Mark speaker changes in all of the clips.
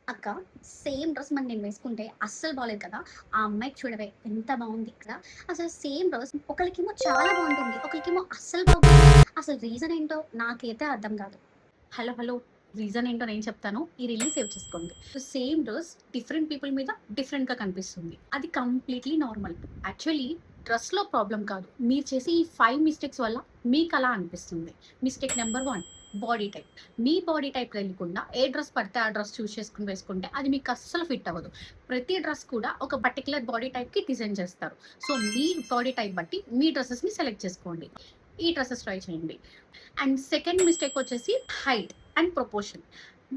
Speaker 1: అక్క, same dress మరి నేను వేసుకుంటే అస్సలు బాలేదు కదా! ఆ అమ్మాయికి చూడవే ఎంత బావుంది కదా! అసలు సేమ్ డ్రెస్ ఒకళ్ళకేమో చాలా బావుంటుంది. ఒకళ్ళకేమో అస్సలు బాగోదు. అసలు రీజన్ ఏంటో నాకైతే అర్థం కాదు. హలో! హలో! రీజన్ ఏంటో నేను చెప్తాను. ఈ రీల్‌ని సేవ్ చేసుకోండి. సేమ్ డ్రెస్ డిఫరెంట్ పీపుల్ మీద డిఫరెంట్‌గా కనిపిస్తుంది. అది కంప్లీట్‌లీ నార్మల్. యాక్చువల్లీ డ్రెస్‌లో ప్రాబ్లమ్ కాదు. మీరు చేసే ఈ 5 మిస్టేక్స్ వల్ల మీకలా అనిపిస్తుంది. Mistake number 1, body type. మీ బాడీ టైప్ తెలియకుండా ఏ డ్రెస్ పడితే ఆ డ్రెస్ చూస్ చేసుకొని వేసుకుంటే అది మీకు అస్సలు ఫిట్ అవ్వదు. ప్రతి డ్రెస్ కూడా ఒక పర్టిక్యులర్ బాడీ టైప్‌కి డిజైన్ చేస్తారు. సో, మీ బాడీ టైప్ బట్టి మీ డ్రెసెస్‌ని సెలెక్ట్ చేసుకోండి. ఈ డ్రెసెస్ ట్రై చేయండి. అండ్ సెకండ్ మిస్టేక్ వచ్చేసి హైట్ అండ్ ప్రపోర్షన్.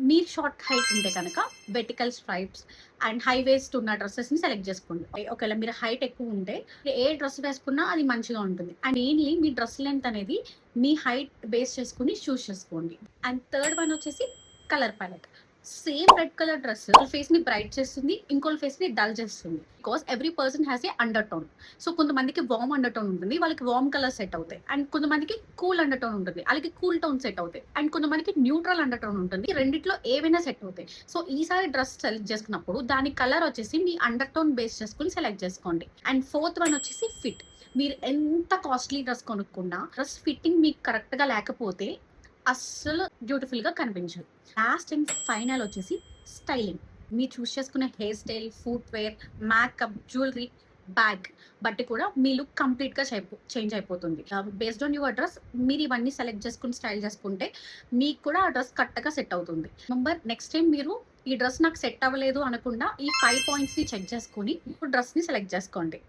Speaker 1: మీరు షార్ట్ హైట్ ఉంటే కనుక vertical stripes and high waist ఉన్న డ్రెస్సెస్ని సెలెక్ట్ చేసుకోండి. ఒకవేళ మీరు హైట్ ఎక్కువ ఉంటే ఏ డ్రెస్ వేసుకున్నా అది మంచిగా ఉంటుంది. అండ్ మెయిన్లీ మీ డ్రెస్ లెంత్ అనేది మీ హైట్ బేస్ చేసుకుని చూస్ చేసుకోండి. అండ్ థర్డ్ వన్ వచ్చేసి colour palette. Same red colour dress face ని బ్రైట్ చేస్తుంది, ఇంకోళ్ళ ఫేస్ ని డల్ చేస్తుంది. Because every person has a undertone. So కొంతమందికి వార్మ్ అండర్ టోన్ ఉంటుంది, వాళ్ళకి వార్మ్ కలర్ సెట్ అవుతాయి. అండ్ కొంతమందికి కూల్ అండర్ టోన్ ఉంటుంది, వాళ్ళకి కూల్ టోన్ సెట్ అవుతాయి. అండ్ కొంతమందికి న్యూట్రల్ అండర్ టోన్ ఉంటుంది, రెండిట్లో ఏవైనా సెట్ అవుతాయి. సో ఈసారి డ్రెస్ సెలెక్ట్ చేసుకున్నప్పుడు దాని కలర్ వచ్చేసి మీ అండర్ టోన్ బేస్ చేసుకుని సెలెక్ట్ చేసుకోండి. అండ్ ఫోర్త్ వన్ వచ్చేసి ఫిట్. మీరు ఎంత కాస్ట్లీ డ్రెస్ కొనుక్కున్నా డ్రెస్ ఫిట్టింగ్ మీకు కరెక్ట్ గా లేకపోతే అస్సలు బ్యూటిఫుల్ గా కనిపించదు. లాస్ట్ అండ్ ఫైనల్ వచ్చేసి స్టైలింగ్. మీరు చూస్ చేసుకునే hairstyle, footwear, makeup, jewellery, bag బట్టి కూడా మీ లుక్ కంప్లీట్ గా చేంజ్ అయిపోతుంది. బేస్డ్ ఆన్ యువర్ డ్రెస్ మీరు ఇవన్నీ సెలెక్ట్ చేసుకుని స్టైల్ చేసుకుంటే మీకు కూడా ఆ డ్రెస్ కరెక్ట్గా సెట్ అవుతుంది. నెక్స్ట్ టైం మీరు ఈ డ్రెస్ నాకు సెట్ అవ్వలేదు అనకుండా ఈ 5 పాయింట్స్ ని చెక్ చేసుకుని డ్రెస్ ని సెలెక్ట్ చేసుకోండి.